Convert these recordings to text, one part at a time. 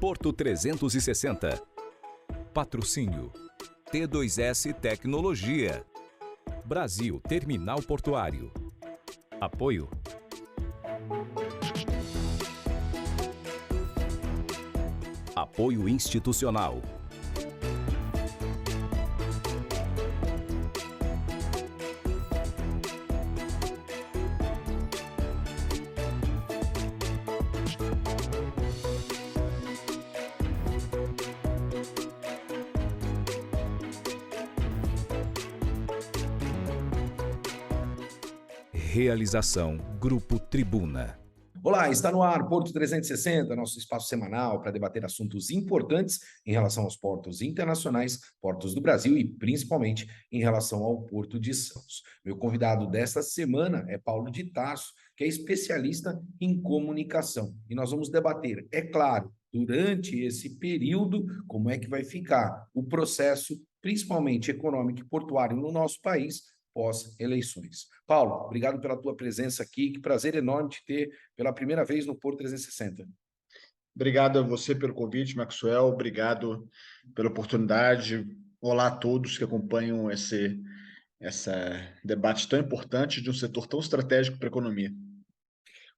Porto 360. Patrocínio T2S Tecnologia. Brasil Terminal Portuário. Apoio Apoio institucional. Realização Grupo Tribuna. Olá, está no ar Porto 360, nosso espaço semanal para debater assuntos importantes em relação aos portos internacionais, portos do Brasil e principalmente em relação ao Porto de Santos. Meu convidado desta semana é Paulo de Tarso, que é especialista em comunicação. E nós vamos debater, é claro, durante esse período, como é que vai ficar o processo, principalmente econômico e portuário no nosso país, pós-eleições. Paulo, obrigado pela tua presença aqui, que prazer enorme te ter pela primeira vez no Porto 360. Obrigado a você pelo convite, Maxwell, obrigado pela oportunidade. Olá a todos que acompanham esse debate tão importante de um setor tão estratégico para a economia.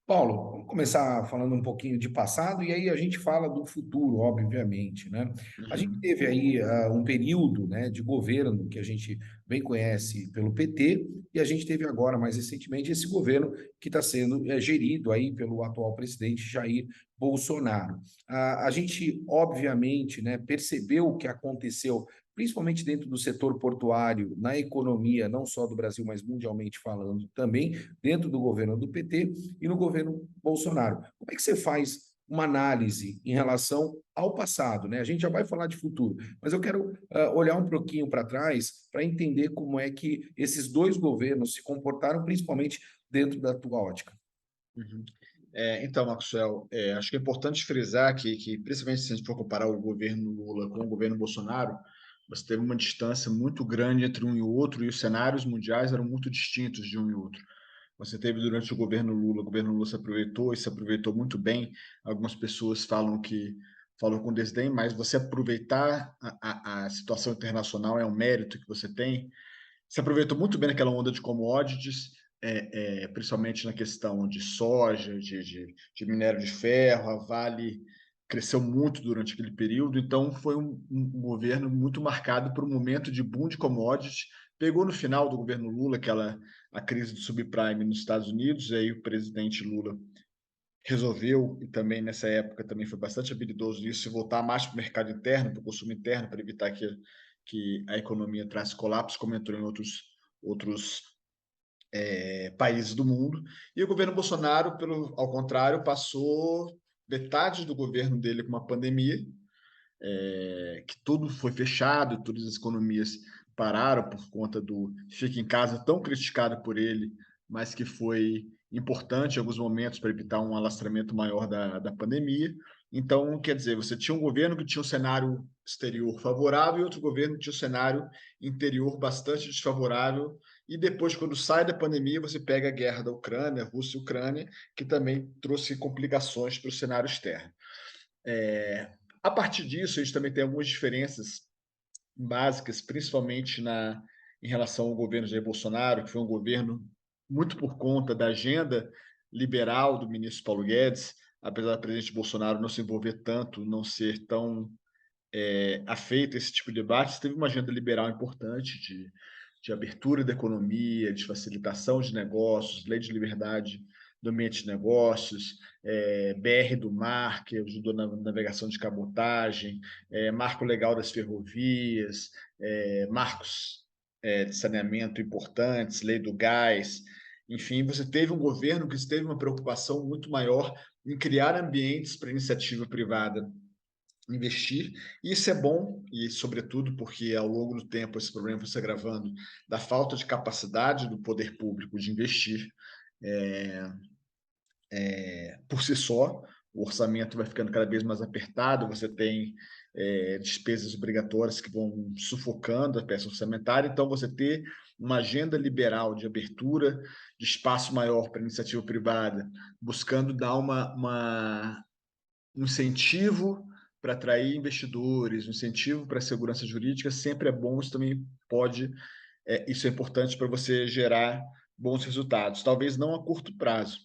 Paulo, vamos começar falando um pouquinho de passado e aí a gente fala do futuro, obviamente, né? A gente teve aí um período, né, de governo que a gente bem conhece pelo PT e a gente teve agora, mais recentemente, esse governo que está sendo gerido aí pelo atual presidente Jair Bolsonaro. A gente, obviamente, né, percebeu o que aconteceu principalmente dentro do setor portuário, na economia, não só do Brasil, mas mundialmente falando também, dentro do governo do PT e no governo Bolsonaro. Como é que você faz uma análise em relação ao passado, né? A gente já vai falar de futuro, mas eu quero olhar um pouquinho para trás para entender como é que esses dois governos se comportaram, principalmente dentro da tua ótica. Então, Maxwell, acho que é importante frisar que, principalmente se a gente for comparar o governo Lula com o governo Bolsonaro, você teve uma distância muito grande entre um e o outro, e os cenários mundiais eram muito distintos de um e outro. Você teve durante o governo Lula se aproveitou e se aproveitou muito bem. Algumas pessoas falam com desdém, mas você aproveitar a situação internacional é um mérito que você tem. Se aproveitou muito bem naquela onda de commodities, principalmente na questão de soja, de minério de ferro. A Vale cresceu muito durante aquele período, então foi um governo muito marcado por um momento de boom de commodities. Pegou no final do governo Lula a crise do subprime nos Estados Unidos, e aí o presidente Lula resolveu, e também nessa época também foi bastante habilidoso nisso, voltar mais para o mercado interno, para o consumo interno, para evitar que a economia entrasse em colapso, como entrou em outros países do mundo. E o governo Bolsonaro, ao contrário, passou metade do governo dele com uma pandemia, que tudo foi fechado, todas as economias pararam por conta do fica em casa, tão criticado por ele, mas que foi importante em alguns momentos para evitar um alastramento maior da pandemia. Então, quer dizer, você tinha um governo que tinha um cenário exterior favorável e outro governo que tinha um cenário interior bastante desfavorável. E depois, quando sai da pandemia, você pega a guerra da Ucrânia, Rússia e Ucrânia, que também trouxe complicações para o cenário externo. A partir disso, a gente também tem algumas diferenças básicas, principalmente em relação ao governo Jair Bolsonaro, que foi um governo muito por conta da agenda liberal do ministro Paulo Guedes, apesar do presidente Bolsonaro não se envolver tanto, não ser tão afeito a esse tipo de debate, teve uma agenda liberal importante de abertura da economia, de facilitação de negócios, lei de liberdade do ambiente de negócios, BR do Mar, que ajudou na navegação de cabotagem, marco legal das ferrovias, marcos de saneamento importantes, lei do gás. Enfim, você teve um governo que teve uma preocupação muito maior em criar ambientes para a iniciativa privada investir. E isso é bom, e sobretudo porque ao longo do tempo esse problema foi se agravando da falta de capacidade do poder público de investir por si só. O orçamento vai ficando cada vez mais apertado, você tem despesas obrigatórias que vão sufocando a peça orçamentária, então você ter uma agenda liberal de abertura de espaço maior para a iniciativa privada, buscando dar um incentivo para atrair investidores, um incentivo para a segurança jurídica, sempre é bom, isso também pode, isso é importante para você gerar bons resultados. Talvez não a curto prazo,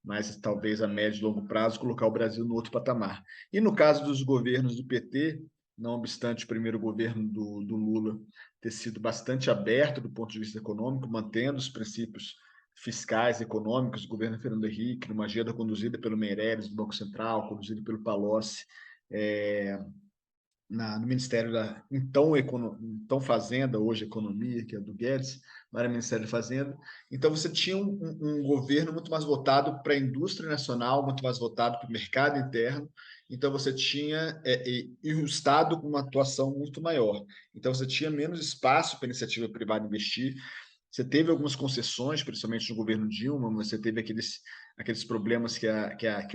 mas talvez a médio e longo prazo colocar o Brasil no outro patamar. E no caso dos governos do PT, não obstante o primeiro governo do Lula ter sido bastante aberto do ponto de vista econômico, mantendo os princípios fiscais, econômicos, do governo Fernando Henrique, numa agenda conduzida pelo Meirelles, do Banco Central, conduzida pelo Palocci, no Ministério da então Fazenda, hoje Economia, que é do Guedes, não era Ministério da Fazenda. Então, você tinha um governo muito mais voltado para a indústria nacional, muito mais voltado para o mercado interno. Então, você tinha e o Estado com uma atuação muito maior. Então, você tinha menos espaço para a iniciativa privada investir. Você teve algumas concessões, principalmente no governo Dilma, mas você teve aqueles problemas que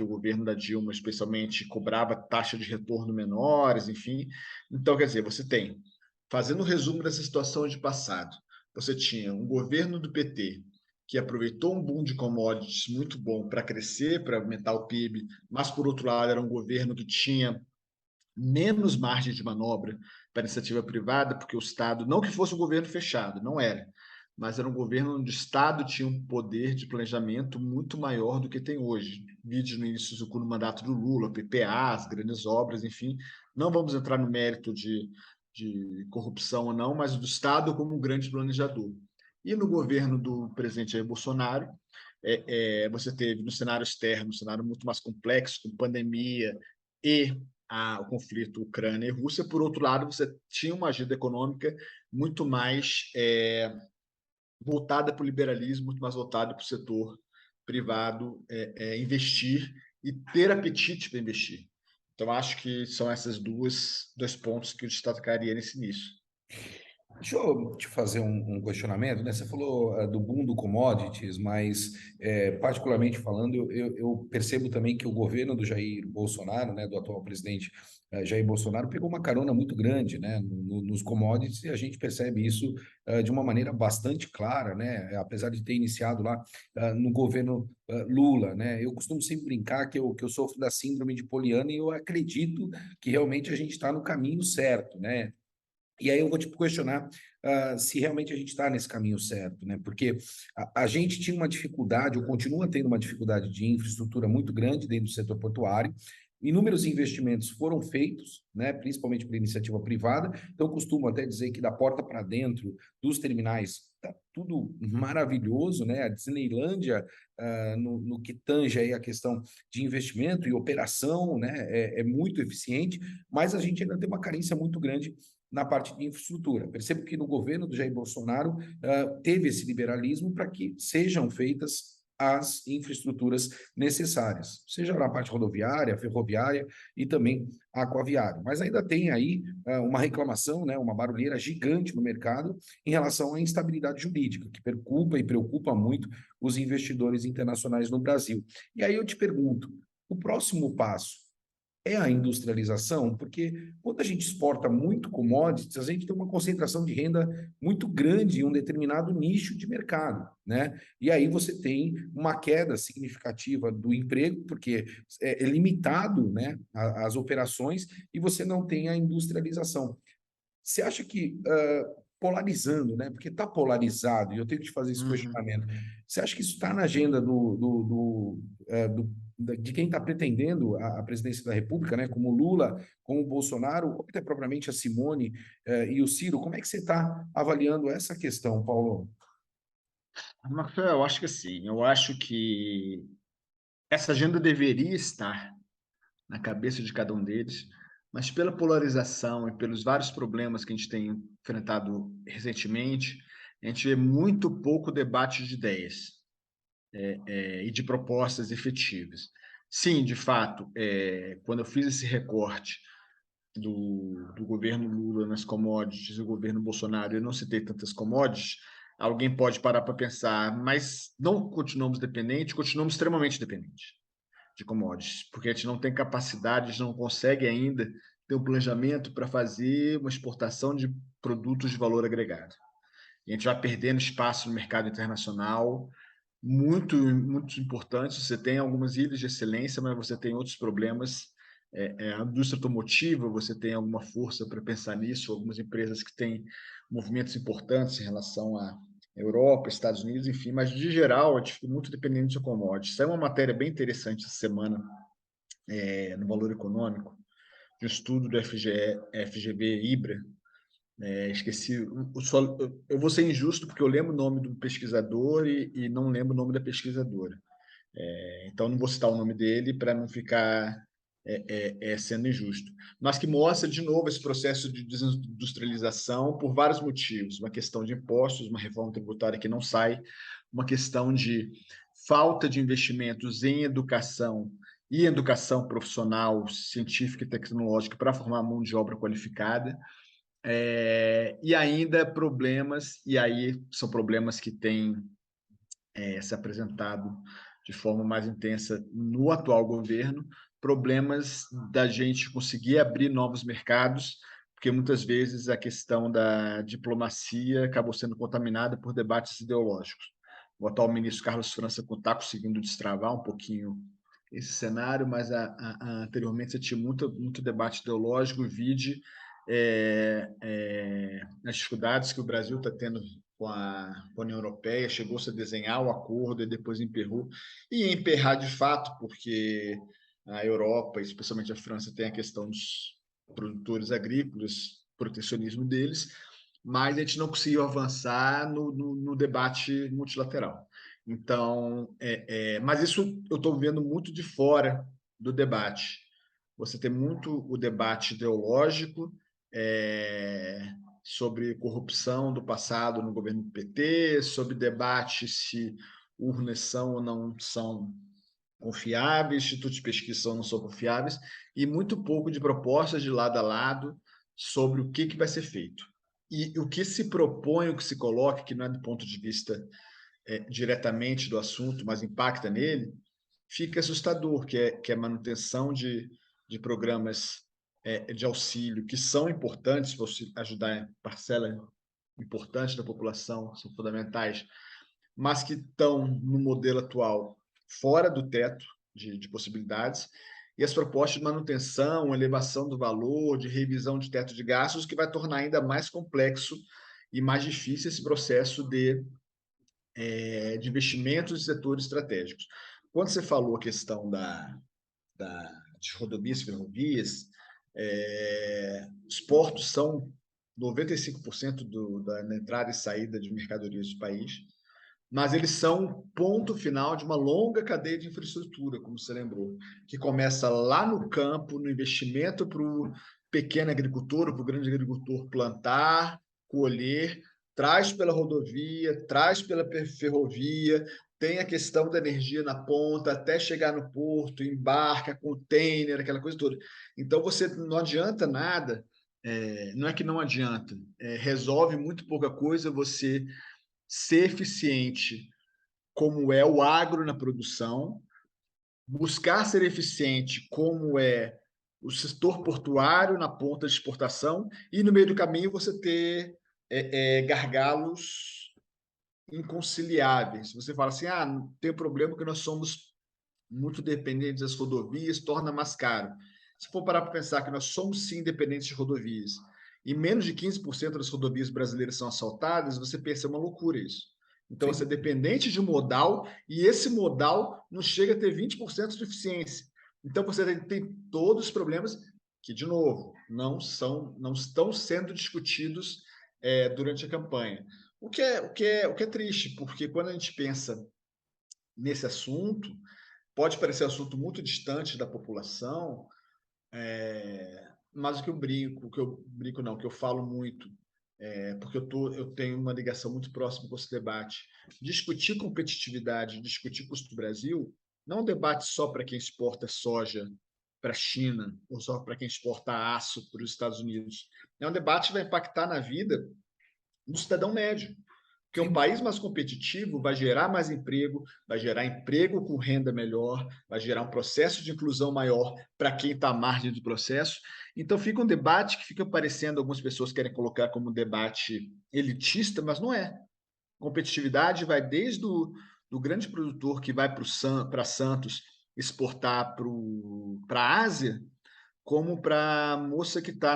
o governo da Dilma, especialmente, cobrava taxa de retorno menores, enfim. Então, quer dizer, você tem, fazendo um resumo dessa situação de passado, você tinha um governo do PT que aproveitou um boom de commodities muito bom para crescer, para aumentar o PIB, mas, por outro lado, era um governo que tinha menos margem de manobra para a iniciativa privada, porque o Estado, não que fosse um governo fechado, não era, mas era um governo onde o Estado tinha um poder de planejamento muito maior do que tem hoje. Vídeo no início do mandato do Lula, PPAs, grandes obras, enfim. Não vamos entrar no mérito de corrupção ou não, mas do Estado como um grande planejador. E no governo do presidente Jair Bolsonaro, você teve no cenário externo, um cenário muito mais complexo, com pandemia e o conflito Ucrânia e Rússia. Por outro lado, você tinha uma agenda econômica muito mais voltada para o liberalismo, muito mais voltada para o setor privado investir e ter apetite para investir. Então, acho que são esses dois pontos que eu destacaria nesse início. Deixa eu te fazer um questionamento, né? Você falou do boom do commodities, mas particularmente falando, eu percebo também que o governo do Jair Bolsonaro, né, do atual presidente Jair Bolsonaro, pegou uma carona muito grande, né, nos commodities, e a gente percebe isso de uma maneira bastante clara, né? Apesar de ter iniciado lá no governo Lula, né? Eu costumo sempre brincar que eu sofro da síndrome de Poliana e eu acredito que realmente a gente está no caminho certo, né? E aí eu vou te questionar se realmente a gente está nesse caminho certo, né? Porque a gente tinha uma dificuldade, ou continua tendo uma dificuldade de infraestrutura muito grande dentro do setor portuário. Inúmeros investimentos foram feitos, né, principalmente por iniciativa privada. Então, eu costumo até dizer que da porta para dentro dos terminais está tudo maravilhoso, né? A Disneylândia, no que tange aí a questão de investimento e operação, né, é muito eficiente, mas a gente ainda tem uma carência muito grande na parte de infraestrutura. Percebo que no governo do Jair Bolsonaro teve esse liberalismo para que sejam feitas as infraestruturas necessárias, seja na parte rodoviária, ferroviária e também aquaviária. Mas ainda tem aí uma reclamação, né, uma barulheira gigante no mercado em relação à instabilidade jurídica, que preocupa e preocupa muito os investidores internacionais no Brasil. E aí eu te pergunto, o próximo passo é a industrialização, porque quando a gente exporta muito commodities, a gente tem uma concentração de renda muito grande em um determinado nicho de mercado, né? E aí você tem uma queda significativa do emprego, porque é limitado, né, as operações, e você não tem a industrialização. Você acha que, polarizando, né? Porque está polarizado, e eu tenho que te fazer esse questionamento. Você acha que isso está na agenda de quem está pretendendo a presidência da República, né? Como o Lula, como o Bolsonaro, ou até propriamente a Simone e o Ciro? Como é que você está avaliando essa questão, Paulo? Marcelo, eu acho que sim. Eu acho que essa agenda deveria estar na cabeça de cada um deles, mas pela polarização e pelos vários problemas que a gente tem enfrentado recentemente, a gente vê muito pouco debate de ideias e de propostas efetivas. Sim, de fato, quando eu fiz esse recorte do governo Lula nas commodities e o governo Bolsonaro, eu não citei tantas commodities, alguém pode parar para pensar, mas não continuamos dependentes, continuamos extremamente dependentes de commodities, porque a gente não tem capacidade, a gente não consegue ainda ter um planejamento para fazer uma exportação de produtos de valor agregado. E a gente vai perdendo espaço no mercado internacional, muito, muito importante. Você tem algumas ilhas de excelência, mas você tem outros problemas a indústria automotiva, você tem alguma força para pensar nisso, algumas empresas que têm movimentos importantes em relação à Europa, Estados Unidos, enfim, mas de geral, é muito dependente de commodities. Saiu uma matéria bem interessante essa semana, no Valor Econômico, de um estudo do FGV Ibra. Esqueci, eu vou ser injusto porque eu lembro o nome do pesquisador e não lembro o nome da pesquisadora. Então, não vou citar o nome dele para não ficar sendo injusto. Mas que mostra, de novo, esse processo de desindustrialização por vários motivos. Uma questão de impostos, uma reforma tributária que não sai, uma questão de falta de investimentos em educação e educação profissional, científica e tecnológica para formar mão de obra qualificada, e ainda problemas, e aí são problemas que têm se apresentado de forma mais intensa no atual governo, problemas da gente conseguir abrir novos mercados, porque muitas vezes a questão da diplomacia acabou sendo contaminada por debates ideológicos. O atual ministro Carlos França está conseguindo destravar um pouquinho esse cenário, mas anteriormente você tinha muito debate ideológico, vide as dificuldades que o Brasil está tendo com a União Europeia, chegou-se a desenhar o acordo e depois emperrou, e emperrar de fato, porque a Europa, especialmente a França, tem a questão dos produtores agrícolas, protecionismo deles, mas a gente não conseguiu avançar no debate multilateral. Então, mas isso eu estou vendo muito de fora do debate. Você tem muito o debate ideológico sobre corrupção do passado no governo do PT, sobre debate se urnas são ou não são confiáveis, institutos de pesquisa são ou não são confiáveis, e muito pouco de propostas de lado a lado sobre o que vai ser feito. E o que se propõe, o que se coloca, que não é do ponto de vista diretamente do assunto, mas impacta nele, fica assustador, que é a manutenção de programas de auxílio, que são importantes para ajudar a parcela importante da população, são fundamentais, mas que estão no modelo atual fora do teto de possibilidades, e as propostas de manutenção, elevação do valor, de revisão de teto de gastos, que vai tornar ainda mais complexo e mais difícil esse processo de investimentos em setores estratégicos. Quando você falou a questão de rodovias e ferrovias, os portos são 95% da entrada e saída de mercadorias do país, mas eles são o ponto final de uma longa cadeia de infraestrutura, como você lembrou, que começa lá no campo, no investimento para o pequeno agricultor, para o grande agricultor plantar, colher, traz pela rodovia, traz pela ferrovia, tem a questão da energia na ponta, até chegar no porto, embarca, container, aquela coisa toda. Então, você não adianta nada, não é que não adianta, resolve muito pouca coisa você ser eficiente como é o agro na produção, buscar ser eficiente como é o setor portuário na ponta de exportação, e no meio do caminho você ter gargalos inconciliáveis. Você fala assim, não tem problema que nós somos muito dependentes das rodovias, torna mais caro. Se for parar para pensar que nós somos sim dependentes de rodovias, e menos de 15% das rodovias brasileiras são assaltadas, você pensa, é uma loucura isso. Então, você é dependente de modal, e esse modal não chega a ter 20% de eficiência. Então, você tem todos os problemas que, de novo, não estão sendo discutidos durante a campanha. O que é triste, porque quando a gente pensa nesse assunto, pode parecer um assunto muito distante da população, mas o que eu falo muito, porque eu tenho uma ligação muito próxima com esse debate. Discutir competitividade, discutir custo do Brasil, não é um debate só para quem exporta soja para a China, ou só para quem exporta aço para os Estados Unidos. É um debate que vai impactar na vida do cidadão médio. Porque um país mais competitivo vai gerar mais emprego, vai gerar emprego com renda melhor, vai gerar um processo de inclusão maior para quem está à margem do processo. Então, fica um debate que fica parecendo, algumas pessoas querem colocar como um debate elitista, mas não é. Competitividade vai desde do grande produtor que vai para Santos exportar para a Ásia, como para a moça que está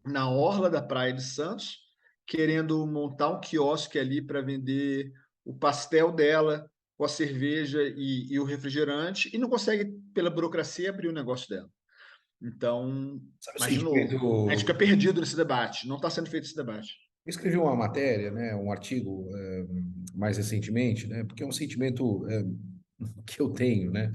na orla da Praia de Santos, querendo montar um quiosque ali para vender o pastel dela, com a cerveja e o refrigerante, e não consegue, pela burocracia, abrir o negócio dela. Então, Sabe o mas, de novo, a gente sentimento? fica perdido nesse debate. Não está sendo feito esse debate. Eu escrevi uma matéria, né, um artigo mais recentemente, né, porque é um sentimento que eu tenho, né?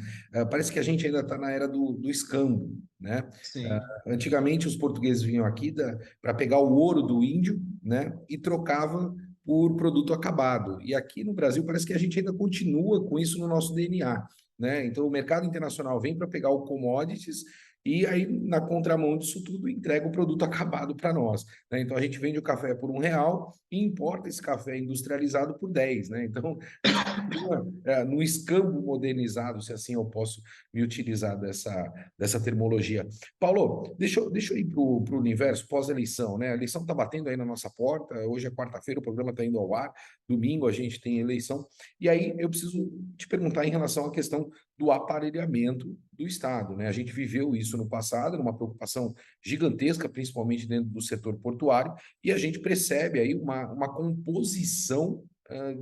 Parece que a gente ainda está na era do escambo, né? Sim. Antigamente os portugueses vinham aqui para pegar o ouro do índio, né, e trocavam por produto acabado. E aqui no Brasil parece que a gente ainda continua com isso no nosso DNA, né? Então o mercado internacional vem para pegar o commodities e aí, na contramão disso tudo, entrega o produto acabado para nós, né? Então, a gente vende o café por R$ 1 e importa esse café industrializado por 10, né? Então, a gente continua no escambo modernizado, se assim eu posso me utilizar dessa termologia. Paulo, deixa eu ir para o universo pós-eleição, né? A eleição está batendo aí na nossa porta, hoje é quarta-feira, o programa está indo ao ar, domingo a gente tem eleição, e aí eu preciso te perguntar em relação à questão do aparelhamento do Estado, né? A gente viveu isso no passado, numa preocupação gigantesca, principalmente dentro do setor portuário, e a gente percebe aí uma composição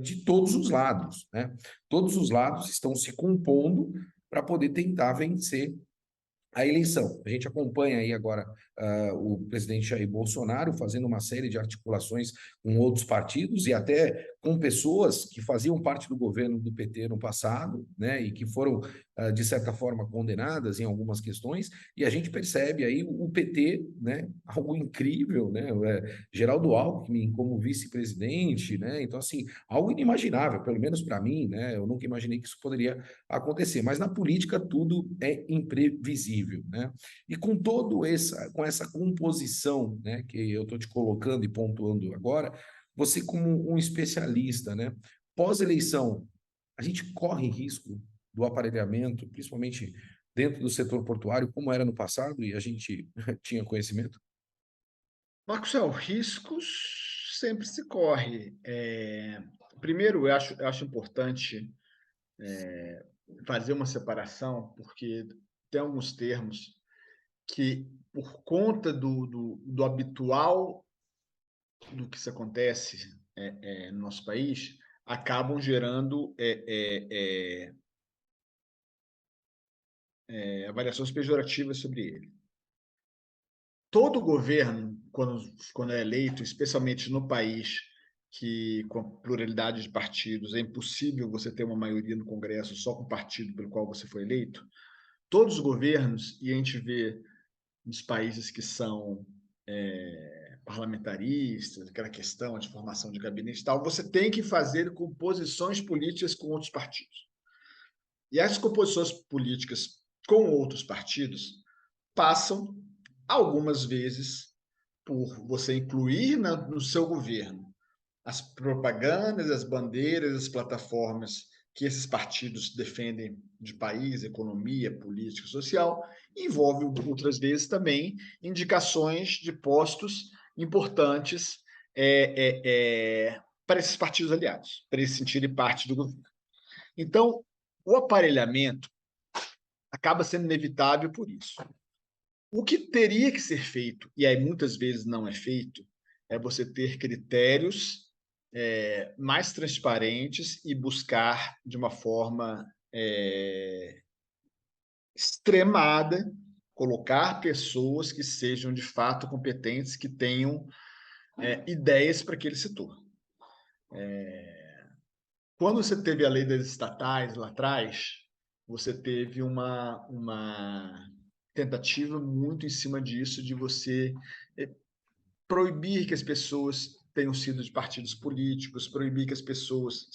de todos os lados, né? Todos os lados estão se compondo para poder tentar vencer a eleição. A gente acompanha aí agora o presidente Jair Bolsonaro fazendo uma série de articulações com outros partidos e até com pessoas que faziam parte do governo do PT no passado, né, e que foram, de certa forma, condenadas em algumas questões, e a gente percebe aí o PT, né, algo incrível, né, Geraldo Alckmin como vice-presidente, né, então, assim, algo inimaginável, pelo menos para mim, né, eu nunca imaginei que isso poderia acontecer, mas na política tudo é imprevisível, né? E com essa composição, né, que eu estou te colocando e pontuando agora, você como um especialista, né, pós-eleição, a gente corre risco do aparelhamento, principalmente dentro do setor portuário, como era no passado e a gente tinha conhecimento? Marcelo, riscos sempre se corre. Primeiro, eu acho importante fazer uma separação, porque tem alguns termos que, por conta do habitual do que se acontece no nosso país, acabam gerando avaliações pejorativas sobre ele. Todo governo, quando é eleito, especialmente no país que, com a pluralidade de partidos, é impossível você ter uma maioria no Congresso só com o partido pelo qual você foi eleito, todos os governos, e a gente vê nos países que são parlamentaristas, aquela questão de formação de gabinete e tal, você tem que fazer composições políticas com outros partidos. E as composições políticas com outros partidos passam, algumas vezes, por você incluir no seu governo as propagandas, as bandeiras, as plataformas que esses partidos defendem de país, economia, política, social, envolve outras vezes também indicações de postos importantes para esses partidos aliados, para eles sentirem parte do governo. Então, o aparelhamento acaba sendo inevitável por isso. O que teria que ser feito, e aí muitas vezes não é feito, é você ter critérios mais transparentes e buscar de uma forma extremada, colocar pessoas que sejam de fato competentes, que tenham ideias para aquele setor. Quando você teve a lei das estatais lá atrás, você teve uma tentativa muito em cima disso, de você proibir que as pessoas tenham sido de partidos políticos, proibir que as pessoas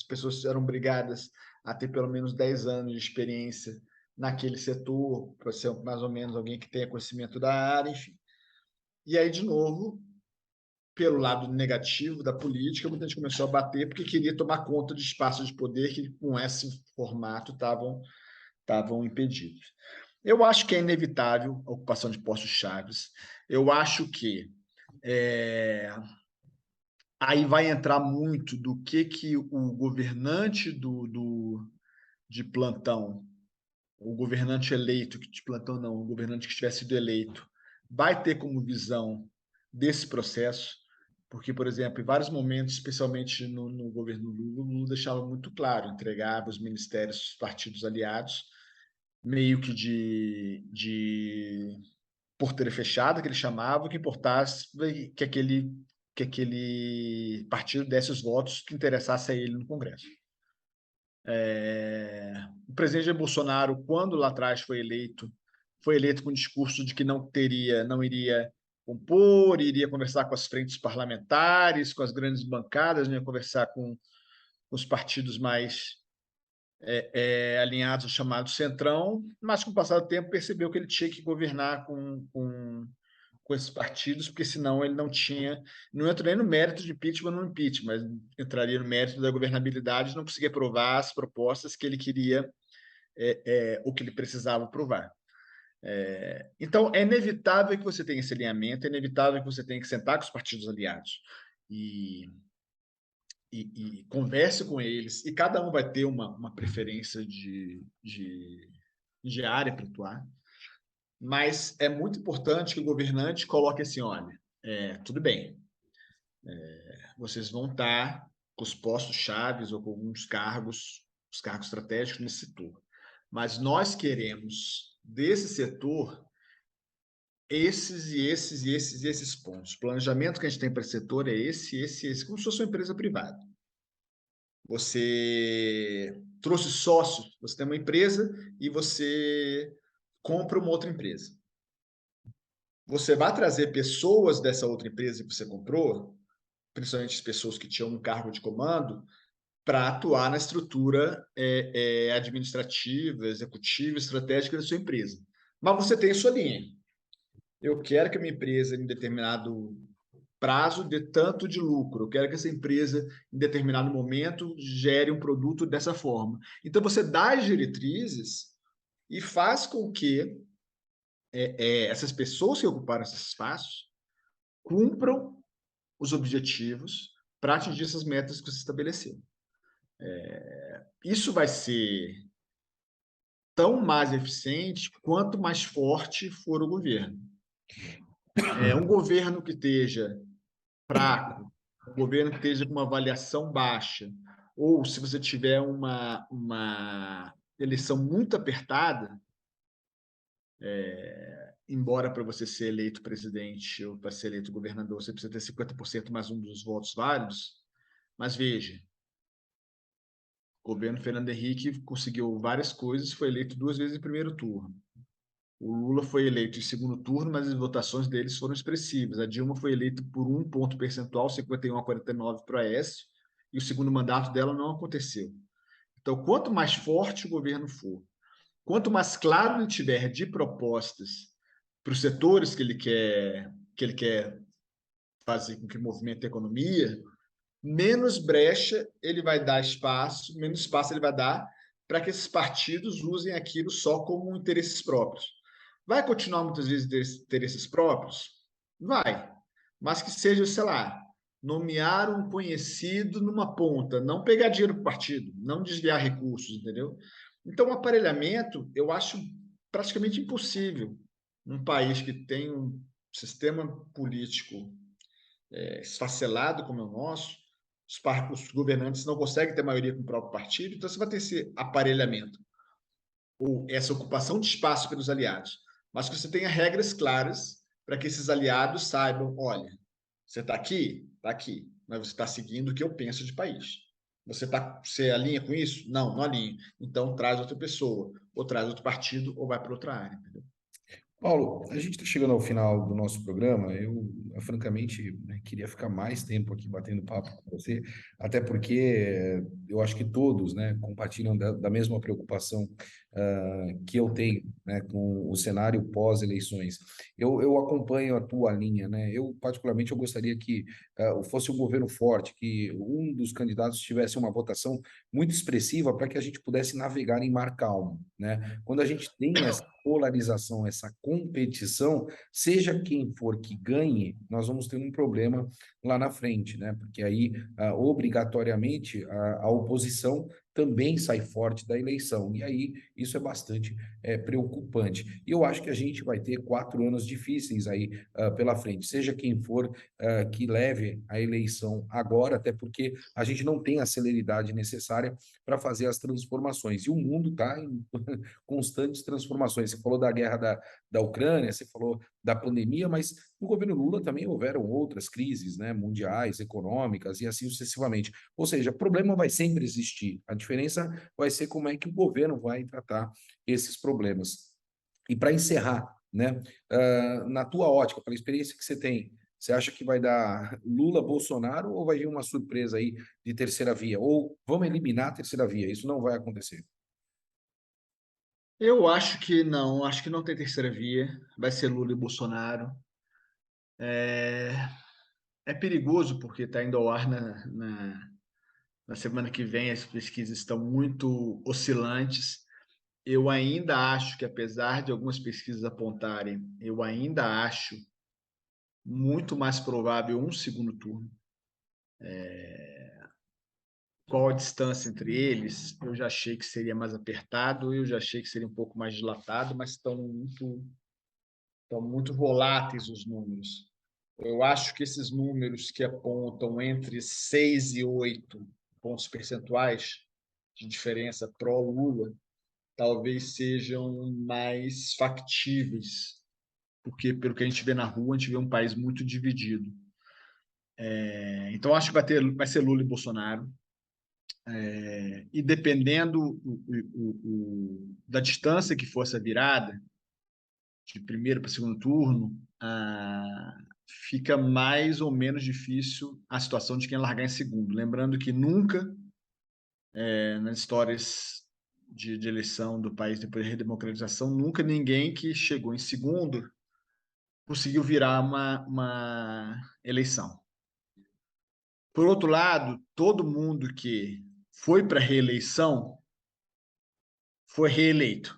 eram obrigadas a ter pelo menos 10 anos de experiência naquele setor, para ser mais ou menos alguém que tenha conhecimento da área, enfim. E aí, de novo, pelo lado negativo da política, muita gente começou a bater porque queria tomar conta de espaços de poder que, com esse formato, estavam impedidos. Eu acho que é inevitável a ocupação de postos chaves. Eu acho que aí vai entrar muito do que o governante de plantão o governante eleito, de plantão não, o governante que tivesse sido eleito, vai ter como visão desse processo, porque, por exemplo, em vários momentos, especialmente no governo Lula, o Lula deixava muito claro, entregava os ministérios dos partidos aliados, meio que de porteira fechada, que ele chamava, que importasse que aquele partido desse os votos que interessasse a ele no Congresso. O presidente Bolsonaro, quando lá atrás foi eleito com o discurso de que não iria compor, iria conversar com as frentes parlamentares, com as grandes bancadas, não ia conversar com os partidos mais alinhados ao chamado Centrão, mas com o passar do tempo percebeu que ele tinha que governar com esses partidos, porque senão ele não entra nem no mérito de impeachment ou não impeachment, mas entraria no mérito da governabilidade, não conseguia aprovar as propostas que ele queria, ou que ele precisava aprovar. Então, é inevitável que você tenha esse alinhamento, é inevitável que você tenha que sentar com os partidos aliados e converse com eles, e cada um vai ter uma preferência de área para atuar, mas é muito importante que o governante coloque assim, olha, tudo bem, vocês vão estar com os postos chaves ou com alguns cargos, os cargos estratégicos nesse setor, mas nós queremos desse setor esses pontos. O planejamento que a gente tem para esse setor é esse, como se fosse uma empresa privada. Você trouxe sócios, você tem uma empresa e você compra uma outra empresa. Você vai trazer pessoas dessa outra empresa que você comprou, principalmente as pessoas que tinham um cargo de comando, para atuar na estrutura administrativa, executiva, estratégica da sua empresa. Mas você tem sua linha. Eu quero que a minha empresa, em determinado prazo, dê tanto de lucro. Eu quero que essa empresa, em determinado momento, gere um produto dessa forma. Então, você dá as diretrizes e faz com que essas pessoas que ocuparam esses espaços cumpram os objetivos para atingir essas metas que você estabeleceu. Isso vai ser tão mais eficiente quanto mais forte for o governo. Um governo que esteja fraco, um governo que esteja com uma avaliação baixa, ou se você tiver uma eleição muito apertada, embora para você ser eleito presidente ou para ser eleito governador, você precisa ter 50% mais um dos votos válidos, mas veja, o governo Fernando Henrique conseguiu várias coisas, foi eleito 2 vezes em primeiro turno. O Lula foi eleito em segundo turno, mas as votações deles foram expressivas. A Dilma foi eleita por 1 ponto percentual, 51-49 para o Aécio, e o segundo mandato dela não aconteceu. Então, quanto mais forte o governo for, quanto mais claro ele tiver de propostas para os setores que ele quer fazer com que movimente a economia, menos brecha ele vai dar espaço, menos espaço ele vai dar para que esses partidos usem aquilo só como interesses próprios. Vai continuar muitas vezes interesses próprios? Vai. Mas que seja, sei lá, nomear um conhecido numa ponta, não pegar dinheiro para o partido, não desviar recursos, entendeu? Então, o aparelhamento, eu acho praticamente impossível num país que tem um sistema político esfacelado como é o nosso, os governantes não conseguem ter maioria com o próprio partido, então você vai ter esse aparelhamento, ou essa ocupação de espaço pelos aliados, mas que você tenha regras claras para que esses aliados saibam, olha, você está aqui, mas você está seguindo o que eu penso de país. Você alinha com isso? Não, não alinha. Então traz outra pessoa, ou traz outro partido, ou vai para outra área, entendeu? Paulo, a gente está chegando ao final do nosso programa. Eu francamente, né, queria ficar mais tempo aqui batendo papo com você, até porque eu acho que todos, né, compartilham da mesma preocupação que eu tenho, né, com o cenário pós-eleições. Eu acompanho a tua linha, né? Particularmente, eu gostaria que fosse um governo forte, que um dos candidatos tivesse uma votação muito expressiva para que a gente pudesse navegar em mar calmo, né? Quando a gente tem essa polarização, essa competição, seja quem for que ganhe, nós vamos ter um problema lá na frente, né? Porque aí, obrigatoriamente, a oposição também sai forte da eleição. E aí isso é bastante preocupante. E eu acho que a gente vai ter 4 anos difíceis aí pela frente, seja quem for que leve a eleição agora, até porque a gente não tem a celeridade necessária para fazer as transformações. E o mundo está em constantes transformações. Você falou da guerra da Ucrânia, você falou da pandemia, mas no governo Lula também houveram outras crises, né, mundiais, econômicas e assim sucessivamente. Ou seja, problema vai sempre existir. A diferença vai ser como é que o governo vai tratar esses problemas. E para encerrar, né, na tua ótica, pela experiência que você tem, você acha que vai dar Lula, Bolsonaro ou vai vir uma surpresa aí de terceira via? Ou vamos eliminar a terceira via? Isso não vai acontecer. Eu acho que não tem terceira via, vai ser Lula e Bolsonaro. É perigoso porque está indo ao ar na semana que vem, as pesquisas estão muito oscilantes. Eu ainda acho que, apesar de algumas pesquisas apontarem, eu ainda acho muito mais provável um segundo turno. Qual a distância entre eles? Eu já achei que seria mais apertado, eu já achei que seria um pouco mais dilatado, mas estão muito voláteis os números. Eu acho que esses números que apontam entre 6 e 8 pontos percentuais de diferença pró-Lula talvez sejam mais factíveis, porque, pelo que a gente vê na rua, a gente vê um país muito dividido. Então, acho que vai ser Lula e Bolsonaro. E dependendo da distância que for essa virada, de primeiro para segundo turno, fica mais ou menos difícil a situação de quem largar em segundo. Lembrando que nunca, nas histórias de eleição do país depois da redemocratização, nunca ninguém que chegou em segundo conseguiu virar uma eleição. Por outro lado, todo mundo que foi para a reeleição foi reeleito.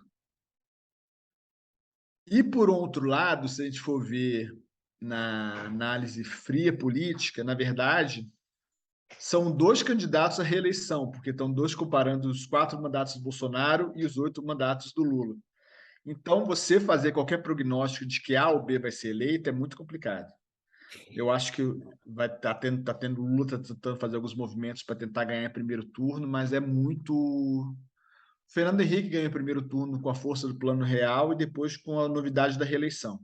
E, por outro lado, se a gente for ver na análise fria política, na verdade, são 2 candidatos à reeleição, porque estão 2 comparando os 4 mandatos do Bolsonaro e os 8 mandatos do Lula. Então, você fazer qualquer prognóstico de que A ou B vai ser eleito é muito complicado. Eu acho que vai tá tendo Lula tentando fazer alguns movimentos para tentar ganhar primeiro turno, mas é muito. Fernando Henrique ganhou o primeiro turno com a força do Plano Real e depois com a novidade da reeleição.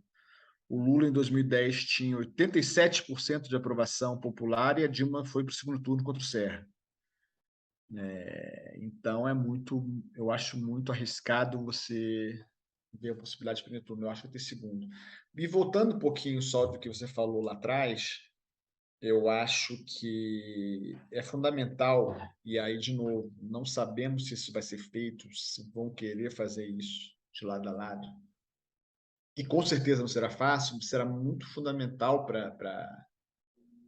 O Lula, em 2010, tinha 87% de aprovação popular e a Dilma foi para o segundo turno contra o Serra. Então, eu acho muito arriscado você ver a possibilidade de primeiro turno. Eu acho que vai ter segundo. E voltando um pouquinho só do que você falou lá atrás, eu acho que é fundamental, e aí, de novo, não sabemos se isso vai ser feito, se vão querer fazer isso de lado a lado. E com certeza não será fácil, será muito fundamental para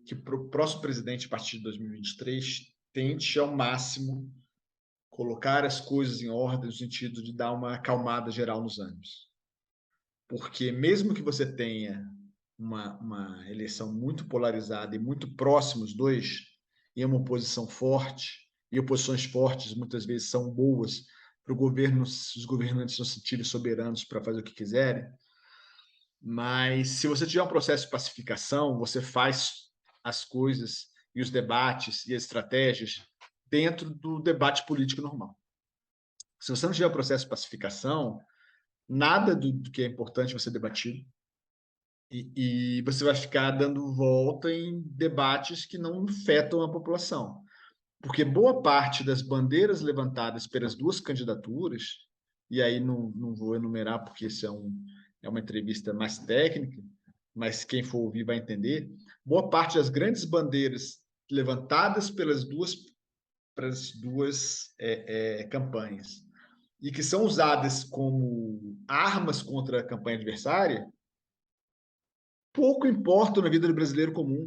que o próximo presidente, a partir de 2023, tente ao máximo colocar as coisas em ordem no sentido de dar uma acalmada geral nos ânimos. Porque mesmo que você tenha uma eleição muito polarizada e muito próxima os dois, e uma oposição forte, e oposições fortes muitas vezes são boas para o governo, os governantes não se sentirem soberanos para fazer o que quiserem, mas se você tiver um processo de pacificação, você faz as coisas e os debates e as estratégias dentro do debate político normal. Se você não tiver um processo de pacificação, nada do que é importante vai ser debatido. E você vai ficar dando volta em debates que não afetam a população. Porque boa parte das bandeiras levantadas pelas 2 candidaturas, e aí não vou enumerar porque isso é uma entrevista mais técnica, mas quem for ouvir vai entender, boa parte das grandes bandeiras levantadas pelas duas campanhas e que são usadas como armas contra a campanha adversária, pouco importa na vida do brasileiro comum.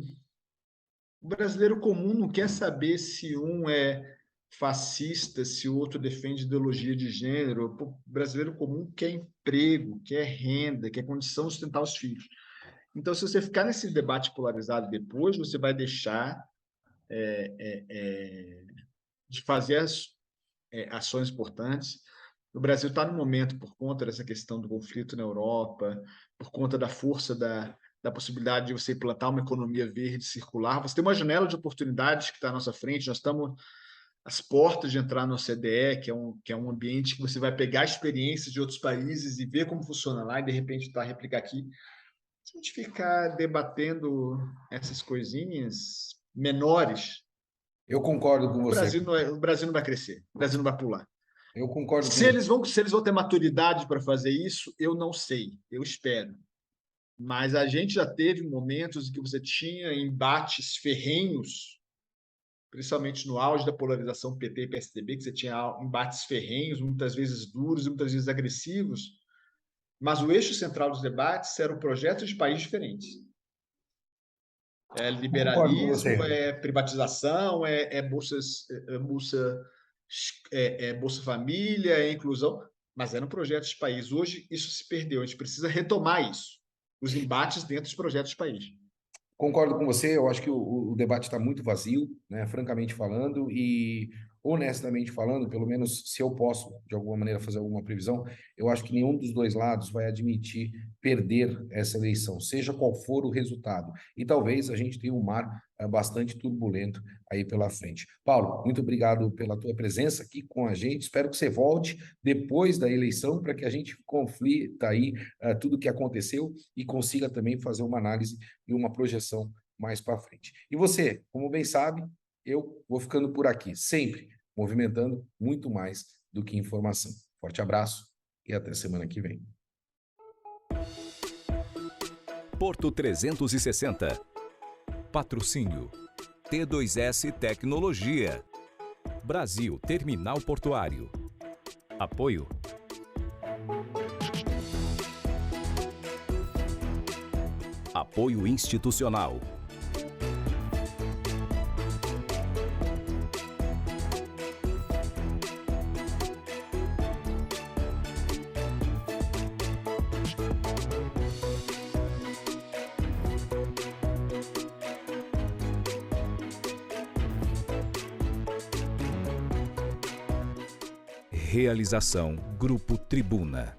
O brasileiro comum não quer saber se um é fascista, se o outro defende ideologia de gênero. O brasileiro comum quer emprego, quer renda, quer condição de sustentar os filhos. Então, se você ficar nesse debate polarizado depois, você vai deixar de fazer ações importantes. O Brasil está no momento, por conta dessa questão do conflito na Europa, por conta da força da possibilidade de você implantar uma economia verde circular. Você tem uma janela de oportunidades que está à nossa frente. Nós estamos às portas de entrar no OCDE, que é um ambiente que você vai pegar experiências de outros países e ver como funciona lá e, de repente, replicar aqui. Se a gente ficar debatendo essas coisinhas menores, Eu concordo com você. o Brasil não vai crescer, o Brasil não vai pular. Eu concordo com se eles vão ter maturidade para fazer isso, eu não sei, eu espero. Mas a gente já teve momentos em que você tinha embates ferrenhos, principalmente no auge da polarização PT e PSDB, que você tinha embates ferrenhos, muitas vezes duros e muitas vezes agressivos, mas o eixo central dos debates eram projetos de país diferentes. É liberalismo, é privatização, Bolsa Família, é inclusão, mas eram projetos de país. Hoje isso se perdeu, a gente precisa retomar isso, os embates dentro dos projetos de país. Concordo com você, eu acho que o debate está muito vazio, né, francamente falando, e honestamente falando, pelo menos se eu posso, de alguma maneira, fazer alguma previsão, eu acho que nenhum dos dois lados vai admitir perder essa eleição, seja qual for o resultado. E talvez a gente tenha um mar bastante turbulento aí pela frente. Paulo, muito obrigado pela tua presença aqui com a gente. Espero que você volte depois da eleição para que a gente conflita aí tudo o que aconteceu e consiga também fazer uma análise e uma projeção mais para frente. E você, como bem sabe, eu vou ficando por aqui, sempre movimentando muito mais do que informação. Forte abraço e até semana que vem. Porto 360. Patrocínio T2S Tecnologia. Brasil Terminal Portuário. Apoio Apoio institucional. Realização Grupo Tribuna.